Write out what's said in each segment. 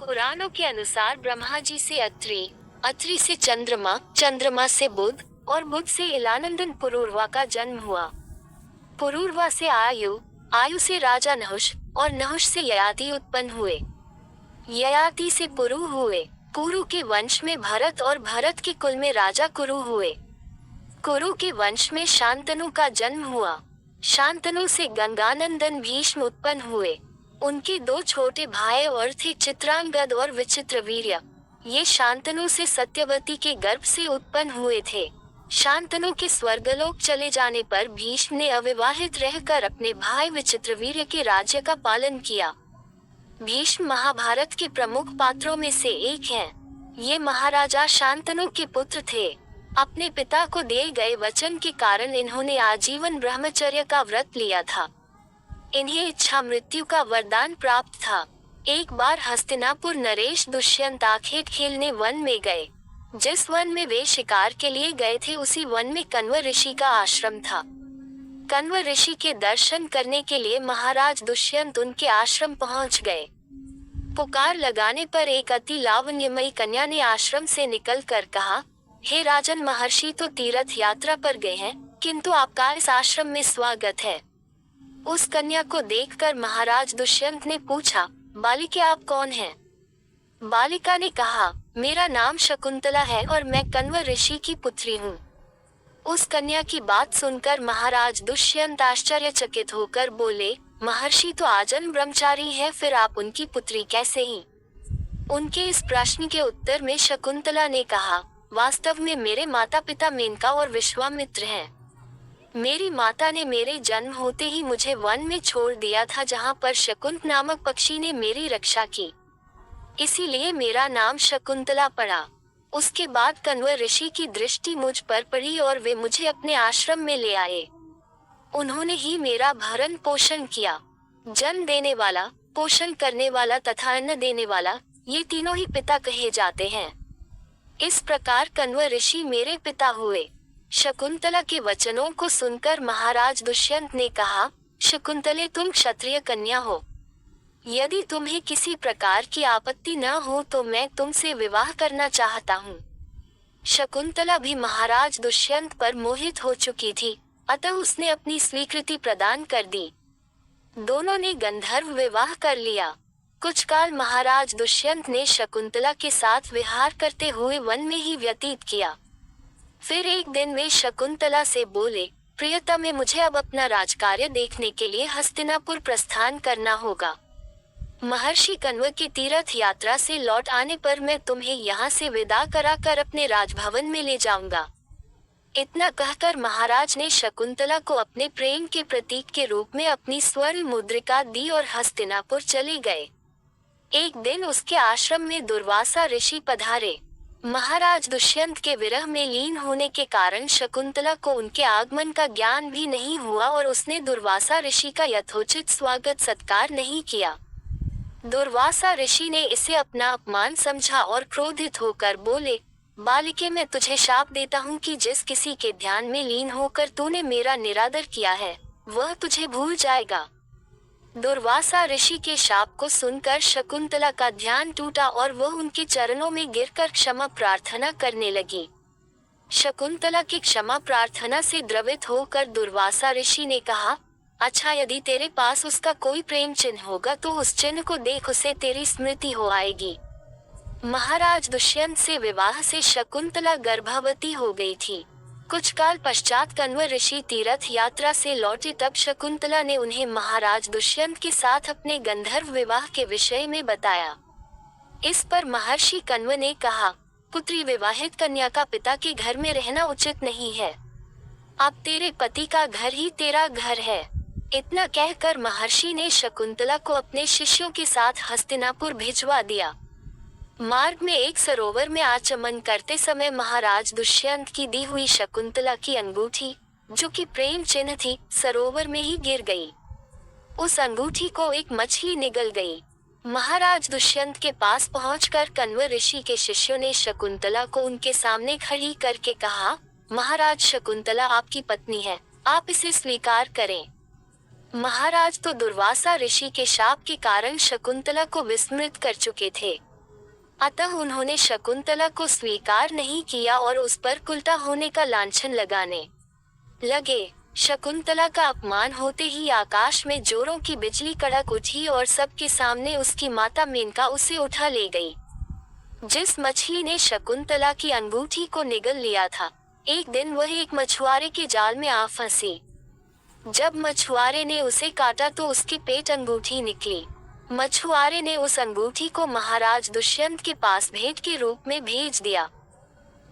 पुराणों के अनुसार ब्रह्मा जी से अत्रि, अत्रि से चंद्रमा, चंद्रमा से बुध और बुध से इलानंदन पुरूरवा का जन्म हुआ। पुरूरवा से आयु, आयु से राजा नहुष और नहुष से ययाति उत्पन्न हुए। ययाति से पुरु हुए। पुरु के वंश में भरत और भरत के कुल में राजा कुरु हुए। कुरु के वंश में शांतनु का जन्म हुआ। शांतनु से गंगानंदन भीष्म उत्पन्न हुए। उनके दो छोटे भाई और थे चित्रांगद और विचित्रवीर्य। ये शांतनु से सत्यवती के गर्भ से उत्पन्न हुए थे। शांतनु के स्वर्गलोक चले जाने पर भीष्म ने अविवाहित रहकर अपने भाई विचित्रवीर्य के राज्य का पालन किया। भीष्म महाभारत के प्रमुख पात्रों में से एक हैं। ये महाराजा शांतनु के पुत्र थे। अपने पिता को दिए गए वचन के कारण इन्होंने आजीवन ब्रह्मचर्य का व्रत लिया था। इन्हें इच्छा मृत्यु का वरदान प्राप्त था। एक बार हस्तिनापुर नरेश दुष्यंत आखेट खेलने वन में गए। जिस वन में वे शिकार के लिए गए थे उसी वन में कण्व ऋषि का आश्रम था। कण्व ऋषि के दर्शन करने के लिए महाराज दुष्यंत उनके आश्रम पहुंच गए। पुकार लगाने पर एक अति लावण्यमयी कन्या ने आश्रम से निकलकर कहा, हे राजन, महर्षि तो तीर्थ यात्रा पर गए हैं, किंतु आपका इस आश्रम में स्वागत है। उस कन्या को देखकर महाराज दुष्यंत ने पूछा, बालिका आप कौन हैं? बालिका ने कहा, मेरा नाम शकुंतला है और मैं कण्व ऋषि की पुत्री हूँ। उस कन्या की बात सुनकर महाराज दुष्यंत आश्चर्यचकित होकर बोले, महर्षि तो आजन्म ब्रह्मचारी है, फिर आप उनकी पुत्री कैसे ही? उनके इस प्रश्न के उत्तर में शकुंतला ने कहा, वास्तव में मेरे माता पिता मेनका और विश्वामित्र हैं। मेरी माता ने मेरे जन्म होते ही मुझे वन में छोड़ दिया था, जहाँ पर शकुंत नामक पक्षी ने मेरी रक्षा की, इसीलिए मेरा नाम शकुंतला पड़ा। उसके बाद कण्व ऋषि की दृष्टि मुझ पर पड़ी और वे मुझे अपने आश्रम में ले आए। उन्होंने ही मेरा भरण पोषण किया। जन्म देने वाला, पोषण करने वाला तथा अन्न देने वाला, ये तीनों ही पिता कहे जाते हैं। इस प्रकार कण्व ऋषि मेरे पिता हुए। शकुंतला के वचनों को सुनकर महाराज दुष्यंत ने कहा, शकुंतले, तुम क्षत्रिय कन्या हो। यदि तुम्हें किसी प्रकार की आपत्ति न हो तो मैं तुमसे विवाह करना चाहता हूँ। शकुंतला भी महाराज दुष्यंत पर मोहित हो चुकी थी, अतः उसने अपनी स्वीकृति प्रदान कर दी। दोनों ने गंधर्व विवाह कर लिया। कुछ काल महाराज दुष्यंत ने शकुंतला के साथ विहार करते हुए वन में ही व्यतीत किया। फिर एक दिन वे शकुंतला से बोले, प्रियतमे, मुझे अब अपना राजकार्य देखने के लिए हस्तिनापुर प्रस्थान करना होगा। महर्षि कण्व के तीर्थ यात्रा से लौट आने पर मैं तुम्हें यहाँ से विदा कराकर अपने राजभवन में ले जाऊंगा। इतना कहकर महाराज ने शकुंतला को अपने प्रेम के प्रतीक के रूप में अपनी स्वर्ण मुद्रिका दी और हस्तिनापुर चले गए। एक दिन उसके आश्रम में दुर्वासा ऋषि पधारे। महाराज दुष्यंत के विरह में लीन होने के कारण शकुंतला को उनके आगमन का ज्ञान भी नहीं हुआ और उसने दुर्वासा ऋषि का यथोचित स्वागत सत्कार नहीं किया। दुर्वासा ऋषि ने इसे अपना अपमान समझा और क्रोधित होकर बोले, बालिके, मैं तुझे शाप देता हूँ कि जिस किसी के ध्यान में लीन होकर तूने मेरा निरादर किया है, वह तुझे भूल जाएगा। दुर्वासा ऋषि के शाप को सुनकर शकुंतला का ध्यान टूटा और वह उनके चरणों में गिरकर क्षमा प्रार्थना करने लगी। शकुंतला की क्षमा प्रार्थना से द्रवित होकर दुर्वासा ऋषि ने कहा, अच्छा, यदि तेरे पास उसका कोई प्रेम चिन्ह होगा तो उस चिन्ह को देख, उसे तेरी स्मृति हो आएगी। महाराज दुष्यंत से विवाह से शकुंतला गर्भवती हो गई थी। कुछ काल पश्चात कण्व ऋषि तीर्थ यात्रा से लौटे, तब शकुंतला ने उन्हें महाराज दुष्यंत के साथ अपने गंधर्व विवाह के विषय में बताया। इस पर महर्षि कण्व ने कहा, पुत्री, विवाहित कन्या का पिता के घर में रहना उचित नहीं है। अब तेरे पति का घर ही तेरा घर है। इतना कहकर महर्षि ने शकुंतला को अपने शिष्यों के साथ हस्तिनापुर भिजवा दिया। मार्ग में एक सरोवर में आचमन करते समय महाराज दुष्यंत की दी हुई शकुंतला की अंगूठी, जो कि प्रेम चिन्ह थी, सरोवर में ही गिर गई। उस अंगूठी को एक मछली निगल गई। महाराज दुष्यंत के पास पहुंचकर कण्व ऋषि के शिष्यों ने शकुंतला को उनके सामने खड़ी करके कहा, महाराज, शकुंतला आपकी पत्नी है, आप इसे स्वीकार करें। महाराज तो दुर्वासा ऋषि के शाप के कारण शकुंतला को विस्मृत कर चुके थे। अतः उन्होंने शकुंतला को स्वीकार नहीं किया और उस पर कुलटा होने का लांछन लगाने लगे। शकुंतला का अपमान होते ही आकाश में जोरों की बिजली कड़क उठी और सबके सामने उसकी माता मेनका उसे उठा ले गई। जिस मछली ने शकुंतला की अंगूठी को निगल लिया था, एक दिन वह एक मछुआरे के जाल में आ फंसी। जब मछुआरे ने उसे काटा तो उसकी पेट अंगूठी निकली। मछुआरे ने उस अंगूठी को महाराज दुष्यंत के पास भेंट के रूप में भेज दिया।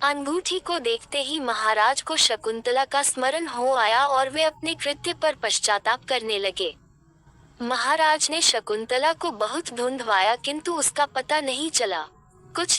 अंगूठी को देखते ही महाराज को शकुंतला का स्मरण हो आया और वे अपने कृत्य पर पश्चाताप करने लगे। महाराज ने शकुंतला को बहुत ढूंढवाया किंतु उसका पता नहीं चला।